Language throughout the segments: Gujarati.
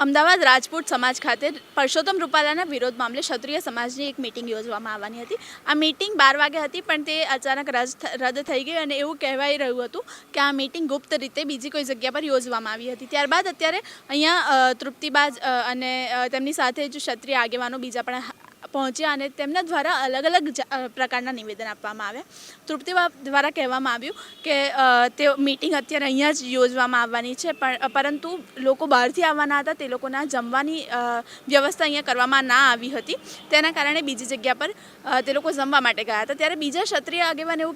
અમદાવાદ રાજપૂત સમાજ ખાતે પરસોત્તમ રૂપાલાના વિરોધ મામલે ક્ષત્રિય સમાજની એક મીટિંગ યોજવામાં આવવાની હતી. આ મીટિંગ 12 વાગે હતી, પણ તે અચાનક રદ થઈ ગઈ અને એવું કહેવાઈ રહ્યું હતું કે આ મીટિંગ ગુપ્ત રીતે બીજી કોઈ જગ્યા પર યોજવામાં આવી હતી. ત્યારબાદ અત્યારે અહીંયા તૃપ્તિબાજ અને તેમની સાથે જ ક્ષત્રિય આગેવાનો બીજા પણ પહોંચ્યા અને તેમના દ્વારા અલગ અલગ પ્રકારના નિવેદન આપવામાં આવ્યા. તૃપ્તિબા દ્વારા કહેવામાં આવ્યું કે તે મીટિંગ અત્યારે અહીંયા જ યોજવામાં આવવાની છે, પરંતુ લોકો બહારથી આવવાના હતા, તે લોકોના જમવાની વ્યવસ્થા અહીંયા કરવામાં ના આવી હતી. તેના કારણે બીજી જગ્યા પર તે લોકો જમવા માટે ગયા હતા. ત્યારે બીજા ક્ષત્રિય આગેવાન એવું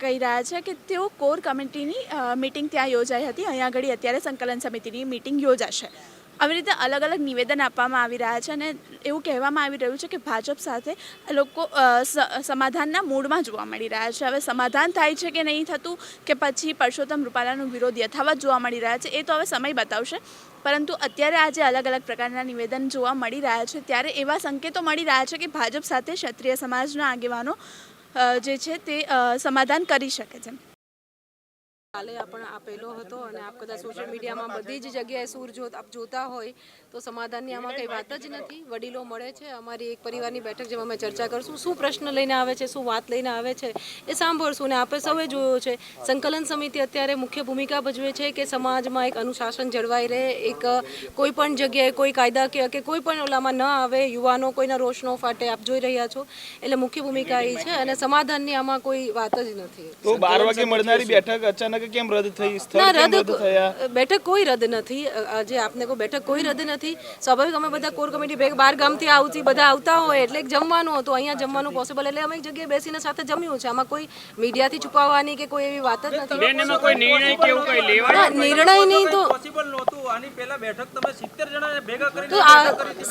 કહી રહ્યા છે કે તેઓ કોર કમિટીની મીટિંગ ત્યાં યોજાઈ હતી, અહીંયા આગળ અત્યારે સંકલન સમિતિની મીટિંગ યોજાશે. આવી રીતે અલગ અલગ નિવેદન આપવામાં આવી રહ્યા છે અને એવું કહેવામાં આવી રહ્યું છે કે ભાજપ સાથે લોકો સમાધાનના મૂડમાં જોવા મળી રહ્યા છે. હવે સમાધાન થાય છે કે નહીં થતું, કે પછી પરસોત્તમ રૂપાલાનો વિરોધ યથાવત જોવા મળી રહ્યા છે, એ તો હવે સમય બતાવશે. પરંતુ અત્યારે આજે અલગ અલગ પ્રકારના નિવેદન જોવા મળી રહ્યા છે, ત્યારે એવા સંકેતો મળી રહ્યા છે કે ભાજપ સાથે ક્ષત્રિય સમાજના આગેવાનો જે છે તે સમાધાન કરી શકે છે. કાલે આપણે આપેલો હતો અને આપ કદાચ સોશિયલ મીડિયામાં બધી જ જગ્યાએ સૂર આપ જોતા હોય તો સમાધાનની આમાં કંઈ વાત જ નથી. વડીલો મળે છે, અમારી એક પરિવારની બેઠક જેમાં અમે ચર્ચા કરશું, શું પ્રશ્ન લઈને આવે છે, શું વાત લઈને આવે છે એ સાંભળશું. ને આપણે સૌએ જોયો છે સંકલન સમિતિ અત્યારે મુખ્ય ભૂમિકા ભજવે છે કે સમાજમાં એક અનુશાસન જળવાઈ રહે, એક કોઈ પણ જગ્યાએ કોઈ કાયદાકીય કે કોઈ પણ ઓલામાં ન આવે, યુવાનો કોઈના રોષ ન ફાટે, આપ જોઈ રહ્યા છો. એટલે મુખ્ય ભૂમિકા એ છે અને સમાધાનની આમાં કોઈ વાત જ નથી. તો 12 વાગે મળનારી બેઠક અચાનક કેમ રદ થઈ? સ્થળ કેમ રદ થયા? બેઠક કોઈ રદ નથી. જે આપને કોઈ બેઠક કોઈ રદ નથી. સ્વાભાવિક અમે બધા કોર કમિટી બહાર ગામથી આવતી બધા આવતા હોય એટલે જમવાનું હતું, અહીંયા જમવાનું પોસિબલ, એટલે અમે એક જગ્યાએ બેસીને સાથે જમ્યું છે. આમાં કોઈ મીડિયાથી છુપાવવાની કે કોઈ એવી વાત જ નથી. નિર્ણય નહીં તો પોસિબલ નહોતું. આની પહેલા બેઠક તમે 70 જણાને ભેગા કરીને તો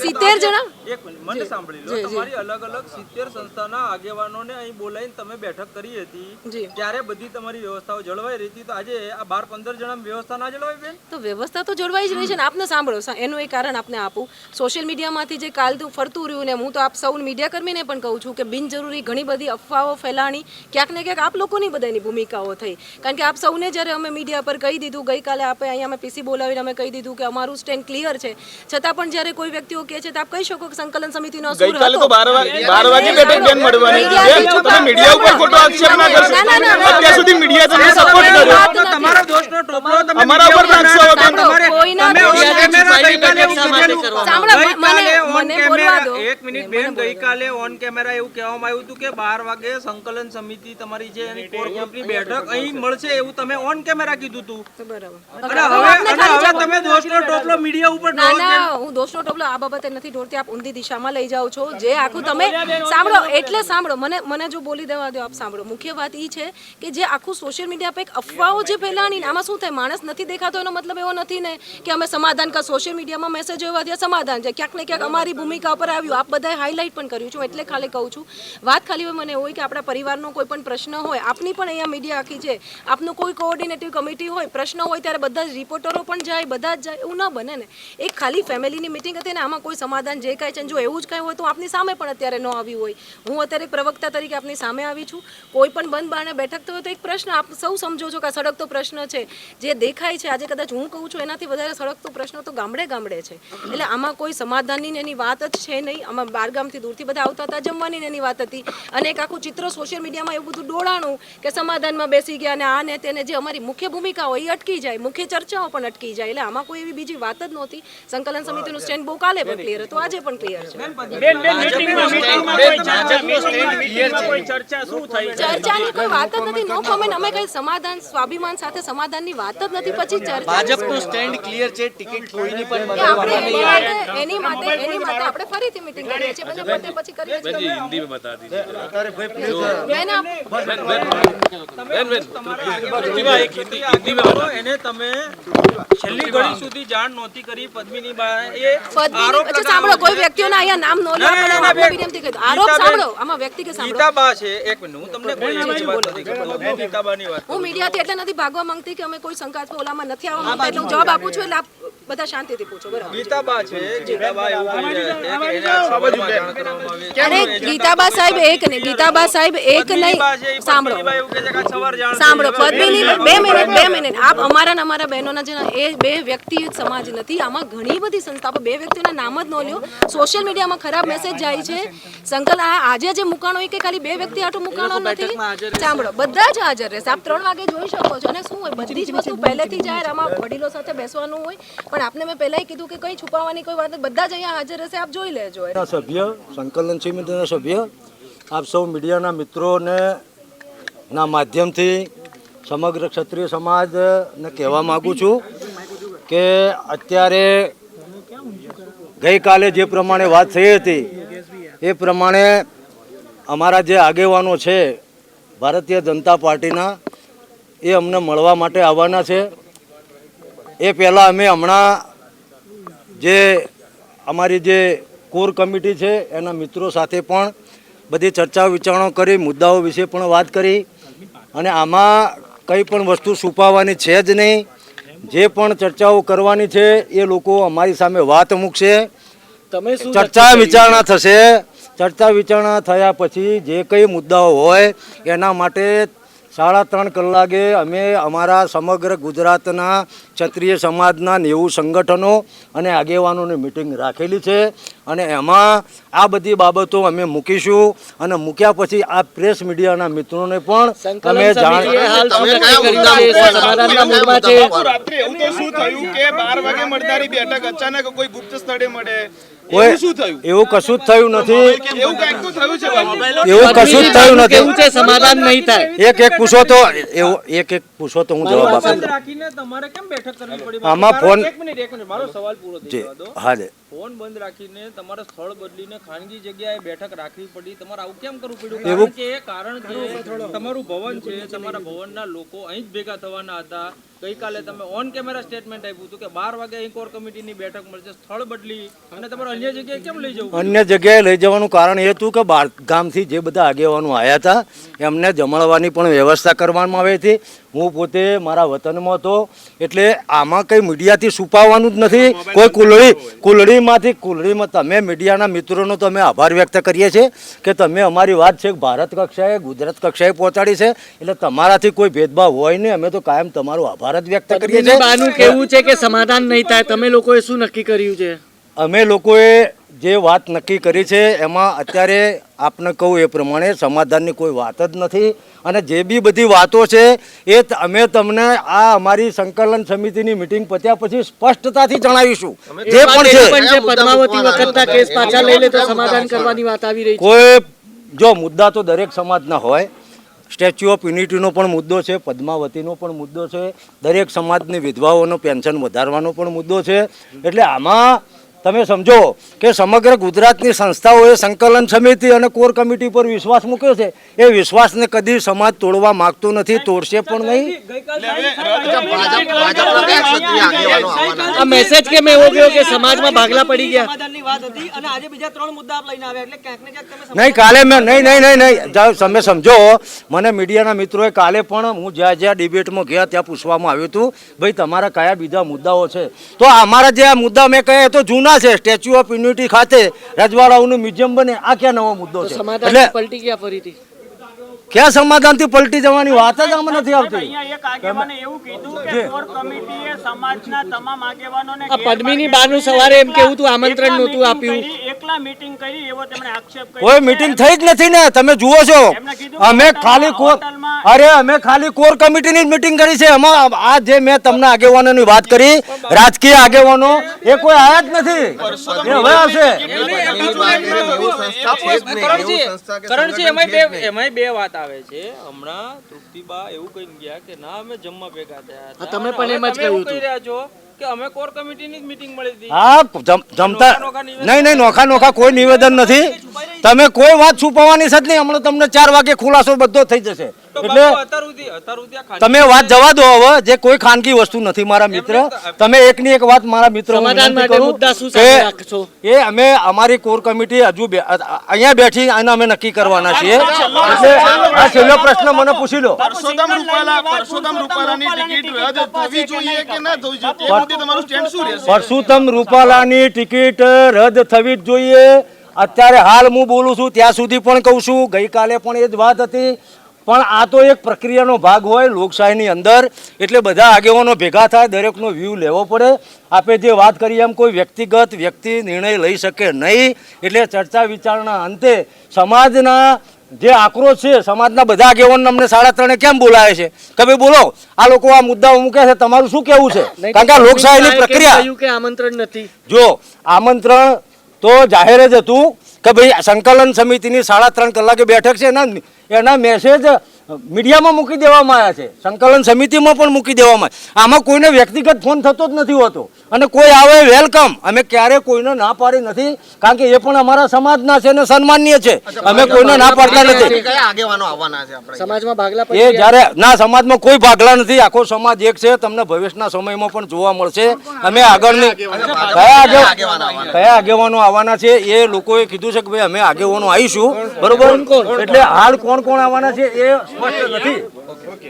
70 જણા એક મિનિટ મને સાંભળી લો. તમારી અલગ અલગ 70 સંસ્થાના આગેવાનોને અહીં બોલાવીને તમે બેઠક કરી હતી, ત્યારે બધી તમારી વ્યવસ્થાઓ જળવાઈ રહી હતી. તો આજે આ 12-15 જણાની વ્યવસ્થા ના જળવાઈ બેન? તો વ્યવસ્થા તો જળવાઈ જ રહી છે ને. આપને સાંભળો, એનું એક કારણ આપને આપું. સોશિયલ મીડિયામાંથી જે કાલતું ફરતું રહ્યું ને, હું તો આપ સૌ મીડિયા કર્મીને પણ કહું છું કે બિનજરૂરી ઘણી બધી અફવાઓ ફેલાણી ક્યાંક ને ક્યાંક આપ લોકોની બધાની ભૂમિકાઓ થઈ. કારણ કે આપ સૌને જ્યારે અમે મીડિયા પર કહી દીધું, ગઈકાલે આપણે અહીંયા અમે પીસી બોલાવીને અમે કહી દીધું કે અમારું સ્ટેન્ડ ક્લિયર છે, છતાં પણ જ્યારે કોઈ વ્યક્તિઓ કહે છે તો આપ કહી શકો કે સંકલન સમિતિનો અસૂર હતો. ગઈકાલે તો 12 વાગે બેઠક બેન મળવાની છે. તમે મીડિયા ઉપર ખોટો આક્ષેપ ના કરશો. અત્યાર સુધી મીડિયા તમને સપોર્ટ કર્યો, તમારા દોષનો ટોપલો તમે અમારા ઉપર નાખશો. એક મિનિટ બેન, ગઈકાલે ઓન કેમેરા એવું કહેવામાં આવ્યું હતું કે 12 વાગે સંકલન સમિતિ તમારી જે એની કોર કમિટી બેઠક અહીં મળશે એવું તમે ઓન કેમેરા કીધું હતું. હવે તમે દોષનો ટોપલો મીડિયા ઉપર ના ના, હું દોષનો ટોપલો આ બાબતે નથી ઢોળતી. આપ ઊંધી દિશામાં લઈ જાઓ છો. જે આખું તમે સાંભળો, એટલે સાંભળો, મને જો બોલી દેવા દો. આપ સાંભળો. મુખ્ય વાત એ છે કે જે આખું સોશિયલ મીડિયા પર એક અફવાઓ જે ફેલાણી, આમાં શું થાય, માણસ નથી દેખાતો એનો મતલબ એવો નથી ને કે અમે સમાધાન કા સોશિયલ મીડિયામાં મેસેજ એવા થયા સમાધાન છે. ક્યાંક ને ક્યાંક અમારી ભૂમિકા ઉપર આવ્યું. આપ બધાએ હાઇલાઇટ પણ કર્યું છું, એટલે ખાલી કહું છું. વાત ખાલી હોય મને હોય કે આપણા પરિવારનો કોઈ પણ પ્રશ્ન હોય, આપની પણ અહીંયા મીડિયા આખી છે, આપનું કોઈ કોઓર્ડિનેટિવ કમિટી હોય, પ્રશ્ન હોય ત્યારે બધા જ રિપોર્ટરો પણ જાય, બધા જ જાય, એવું ના બને ને. એક ખાલી ફેમિલીની મિટિંગ હતી ને, આમાં કોઈ સમાધાન જે કાંઈ છે, જો એવું જ કાંઈ હોય તો આપની સામે પણ અત્યારે ન આવ્યું હોય. હું અત્યારે એક પ્રવક્તા તરીકે આપની સામે આવી છું. કોઈ પણ બંધ બારણે બેઠક તો હોય તો એક પ્રશ્ન આપ સૌ સમજો છો કે આ સળગતો પ્રશ્ન છે, જે દેખાય છે. આજે કદાચ હું કહું છું એનાથી વધારે સળગતો પ્રશ્ન તો ગામડે ગામડે છે. એટલે આમાં કોઈ સમાધાનની એની વાત જ છે નહીં. આમાં બારગામથી દૂરથી બધા આવતા હતા, જમવાની એની વાત હતી. અને એક આખું ચિત્ર સોશિયલ મીડિયામાં એવું બધું ડોળાણું કે સમાધાનમાં બેસી ગયા અને આ ને તેને, જે અમારી મુખ્ય ભૂમિકા હોય એ અટકી જાય, મુખ્ય ચર્ચાઓ પણ અટકી જાય. એટલે આમાં કોઈ એવી બીજી વાત જ નહોતી. સંકલન સમિતિનું સ્ટેન્ડ બહુ કાલે પણ ક્લિયર હતું, આજે પણ ક્લિયર છે. ચર્ચાની કોઈ વાત જ નથી. નો કોમેન્ટ. અમે કઈ સમાધાન, સ્વાભિમાન સાથે સમાધાનની વાત જ નથી. પછી ચર્ચા, ભાજપનું સ્ટેન્ડ ક્લિયર છે. ટિકિટ કોઈની પણ એની માટે આપણે ફરીથી મીટિંગ કરીએ છીએ. પછી કરીએ છીએ. હિન્દી में बता दीजिए. એને તમે છેલ્લી ઘડી સુધી જાણ નહોતી કરી. પદ્મિની સાંભળો, કોઈ વ્યક્તિઓના અહીંયા નામ નો લેવા પડે. આરોપ સાંભળો, આમાં વ્યક્તિગત સાંભળો. ગીતાબા છે. એક મિનિટ, હું તમને ગીતાબાની વાત. હું મીડિયાથી એટલે નથી ભાગવા માંગતી કે અમે કોઈ શંકાસ્પદ ઓલામાં નથી આવવા માંગતા, એટલે હું જવાબ આપું છું. એટલે આપ બધા શાંતિથી પૂછો. બરાબર. ગીતાબા છે, ગીતાબા એવું કહી રહ્યા છે કે એને આ સવાલમાં જાણ કરવામાં આવી છે. અરે ગીતાબા સાહેબ એક નહીં, ગીતાબા સાહેબ એક નહીં. પદ્મિનીબા છે, એ સાંભળો પદ્મિનીબા એવું કહે છે કે આ સવાર જાણ થઈ. સાંભળો પદ્મિની, બે મિનિટ આપ અમારા ને અમારા બહેનોના જે એ બે વ્યક્તિ સમાજ નથી. આમાં ઘણી બધી સંસ્થાઓ, બે વ્યક્તિઓના નામ જ ન લ્યો. સોશિયલ મીડિયામાં ખરાબ મેસેજ જાય છે. સંકલ્પ આજે જે મુકાણો હોય કે ખાલી બે વ્યક્તિ આટલું મુકાણો નથી. સાંભળો બધા જ હાજર રહેશે. આપ 3 વાગે જોઈ શકો છો. અને શું હોય બધી જ વસ્તુ પહેલેથી જાહેર, આમાં વડીલો સાથે બેસવાનું હોય. પણ આપને મેં પહેલાં કીધું કે કંઈ છુપાવવાની કોઈ વાત નથી. બધા જ અહીંયા હાજર રહેશે. આપ જોઈ લેજો. સભ્ય સંકલન સમિતિના સભ્ય આપ સૌ મીડિયાના મિત્રોને ના માધ્યમથી સમગ્ર ક્ષત્રિય સમાજને કહેવા માગું છું કે અત્યારે ગઈકાલે જે પ્રમાણે વાત થઈ હતી એ પ્રમાણે અમારા જે આગેવાનો છે ભારતીય જનતા પાર્ટીના એ અમને મળવા માટે આવવાના છે. એ પહેલાં અમે હમણાં જે અમારી જે કોર કમિટી છે એના મિત્રો સાથે પણ બધી ચર્ચા વિચારણા કરી, મુદ્દાઓ વિશે પણ વાત કરી. અને આમાં કંઈ પણ વસ્તુ છુપાવવાની છે જ નહીં. જે પણ ચર્ચાઓ કરવાની છે એ લોકો અમારી સામે વાત મૂકશે, ચર્ચા વિચારણા થશે. ચર્ચા વિચારણા થયા પછી જે કંઈ મુદ્દાઓ હોય એના માટે 3.5 કલાકે અમે અમારા સમગ્ર ગુજરાતના ક્ષત્રિય સમાજના 90 સંગઠનો અને આગેવાનોની મિટિંગ રાખેલી છે. અને એમાં આ બધી બાબતો અમે મૂકીશું. અને મૂક્યા પછી આ પ્રેસ મીડિયાના મિત્રોને પણ અમે જાણ રાત્રે એવું તો શું થયું કે 12 વાગે મળનારી બેઠક અચાનક કોઈ ગુપ્ત સ્થળે મળે? કોઈ શું થયું? એવું કશું જ થયું નથી. એવું કંઈક તો થયું છે બાબુ. એવું કશું જ થયું નથી. કેવું છે સમાધાન નહીં થાય? એક પૂછો તો એવું એક પૂછો તો હું જવાબ બંધ આપું. રાખીને તમારે કેમ બેઠક કરવી પડી? આમાં ફોન- એક મિનિટ મારો સવાલ પૂરો થઈ જી જવા દો. હા જી ફોન બંધ રાખીને તમારે સ્થળ બદલીને ખાનગી જગ્યાએ બેઠક રાખવી પડી. તમારે આવું કેમ કરવું પડ્યું? એવું- કારણ કે તમારું ભવન છે, તમારા ભવનના લોકો અહીં જ ભેગા થવાના હતા. ગઈકાલે તમે ઓન કેમેરા સ્ટેટમેન્ટ આપ્યું હતું કે 12 વાગે અહીં કોર કમિટીની બેઠક મળશે. સ્થળ બદલી અને તમારે અન્ય જગ્યાએ કેમ લઈ જવું? અન્ય જગ્યાએ લઈ જવાનું કારણ એ હતું કે બહાર ગામથી જે બધા આગેવાનો આવ્યા હતા એમને જમણવાની પણ વ્યવસ્થા કરવામાં આવી હતી. હું પોતે મારા વતનમાં હતો. એટલે આમાં કંઈ મીડિયાથી છુપાવવાનું જ નથી. કોઈ કુલડીમાં તમે મીડિયાના મિત્રોનો તો અમે આભાર વ્યક્ત કરીએ છીએ કે તમે અમારી વાત છે ભારત કક્ષાએ, ગુજરાત કક્ષાએ પહોંચાડી છે. એટલે તમારાથી કોઈ ભેદભાવ હોય નહીં. અમે તો કાયમ તમારો આભાર જ વ્યક્ત કરીએ છીએ. બાનું કેવું છે કે સમાધાન નહીં થાય. તમે લોકોએ શું નક્કી કર્યું છે? અમે લોકોએ જે વાત નક્કી કરી છે એમાં અત્યારે આપને કહું એ પ્રમાણે સમાધાનની કોઈ વાત જ નથી. અને જે બી બધી વાતો છે એ અમે તમને આ અમારી સંકલન સમિતિની મિટિંગ પત્યા પછી સ્પષ્ટતાથી જણાવીશું. જે પણ છે પદ્માવતી વખતના કેસ પાછા લઈ લે તો સમાધાન કરવાની વાત આવી રહી છે. કોઈ જો મુદ્દા તો દરેક સમાજના હોય. સ્ટેચ્યુ ઓફ યુનિટીનો પણ મુદ્દો છે, પદ્માવતીનો પણ મુદ્દો છે, દરેક સમાજની વિધવાઓનો પેન્શન વધારવાનો પણ મુદ્દો છે. એટલે આમાં તમે સમજો કે સમગ્ર ગુજરાતની સંસ્થાઓએ સંકલન સમિતિ અને કોર કમિટી પર વિશ્વાસ મૂક્યો છે. એ વિશ્વાસને કદી સમાજ તોડવા માંગતો નથી, તોડશે પણ નહીં. આ મેસેજ કેમ એવો ગયો કે સમાજમાં ભાગલા પડી ગયા? નહીં કાલે મેં નહીં તમે સમજો, મને મીડિયાના મિત્રોએ કાલે પણ હું જ્યાં ડિબેટમાં ગયા ત્યાં પૂછવામાં આવ્યું હતું ભાઈ તમારા કયા બીજા મુદ્દાઓ છે. તો અમારા જે આ મુદ્દા મેં કહ્યા એ તો જૂના છે. સ્ટેચ્યુ ઓફ યુનિટી ખાતે રજવાડાઓનું મ્યુઝિયમ બને, આ ક્યાં નવો મુદ્દો છે? સમાધાન એટલે પલટી ગયા ફરીથી. ક્યાં સમાધાનથી પલટી જવાની વાત જ આમાં નથી આવતી. આ પદ્મિની બાનું સવારે એમ કેવું તું આમંત્રણ નહોતું આપ્યું. કોઈ મીટિંગ થઈ જ નથી ને, તમે જુઓ છો. અમે ખાલી કોર કમિટીની જ મીટિંગ કરી છે. એમાં આ જે મેં તમને આગેવાનોની વાત કરી, રાજકીય આગેવાનો એ કોઈ આયા જ નથી. એ હવે આવશે. કરણજી એમાંય બે વાત આવે છે. હમણાં તૃપ્તિબા એવું કહી ગયા કે ના અમે જમવા ભેગા થયા હતા. તમે પણ એમ જ તમે એવું કહ્યું કહી રહ્યા છો કે અમે કોર કમિટીની જ મીટિંગ મળી હતી. હા જમતા નહીં નોખા કોઈ નિવેદન નથી. તમે કોઈ વાત છુપાવવાની છે જ નહીં. હમણાં તમને 4 વાગે ખુલાસો બધો થઈ જશે. તો એટલે બાપુ અત્યાર સુધી આ ખાલી તમે વાત જવા દો હવે, જે કોઈ ખાનગી વસ્તુ નથી મારા મિત્ર. તમે એકની એક વાત મારા મિત્રો સમાધાન માટે મુદ્દા શું સાથે રાખશો? એ અમે અમારી કોર કમિટી હજુ અહીંયા બેઠી અને અમે નક્કી કરવાના છીએ. એટલે આ છેલ્લો પ્રશ્ન મને પૂછી લો. પરસોત્તમ રૂપાલાની ટિકિટ રદ થવી જોઈએ કે ના થવી જોઈએ તે મુદ્દે તમારું સ્ટેન્ડ શું રહેશે? પરસોત્તમ રૂપાલાની ટિકિટ રદ થવી જ જોઈએ. અત્યારે હાલ હું બોલું છું ત્યાં સુધી પણ કહું છું, ગઈકાલે પણ એ જ વાત હતી. પણ આ તો એક પ્રક્રિયાનો ભાગ હોય લોકશાહીની અંદર, એટલે બધા આગેવાનો ભેગા થાય, દરેકનો વ્યૂ લેવો પડે. આપણે જે વાત કરીએ એમ કોઈ વ્યક્તિ નિર્ણય લઈ શકે નહીં. એટલે ચર્ચા વિચારણા અંતે સમાજના જે આક્રોશ છે, સમાજના બધા આગેવાનો અમને 3:30 કેમ બોલાવે છે કે ભાઈ બોલો, આ લોકો આ મુદ્દાઓ મૂકે છે, તમારું શું કેવું છે? કારણ કે આ લોકશાહીની પ્રક્રિયા. કહ્યું કે આમંત્રણ નથી. જો આમંત્રણ તો જાહેર જ હતું કે ભાઈ સંકલન સમિતિની 3:30 કલાકે બેઠક છે, એના મેસેજ મીડિયામાં મૂકી દેવામાં આવ્યા છે, સંકલન સમિતિમાં પણ મૂકી દેવામાં આવ્યા. આમાં કોઈને વ્યક્તિગત ફોન થતો જ નથી હોતો, અને કોઈ આવે વેલકમ. અમે ક્યારે કોઈને ના પાડી નથી, કારણ કે એ પણ અમારા સમાજના છે અને સન્માનીય છે. અમે કોઈને ના પાડતા નથી. કયા આગેવાનો આવવાના છે આપણે? સમાજમાં ભાગલા એ જ્યારે ના, સમાજમાં કોઈ ભાગલા નથી, આખો સમાજ એક છે. તમને ભવિષ્યના સમયમાં પણ જોવા મળશે. અમે આગળની કયા આગેવાનો આવવાના છે એ લોકોએ કીધું છે કે ભાઈ અમે આગેવાનો આવીશું, બરોબર. એટલે હાલ કોણ કોણ આવવાના છે એ સ્પષ્ટ નથી.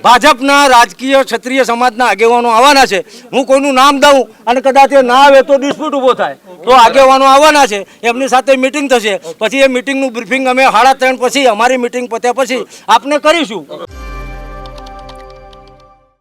ભાજપના રાજકીય ક્ષત્રિય સમાજના આગેવાનો આવવાના છે. હું કોઈનું નામ દઉં અને કદાચ એ ના આવે તો ડિસ્પ્યુટ ઊભો થાય, તો આગેવાનો આવવાના છે, એમની સાથે મિટિંગ થશે. પછી એ મિટિંગનું બ્રીફિંગ અમે 3:30 પછી અમારી મિટિંગ પત્યા પછી આપને કરીશું.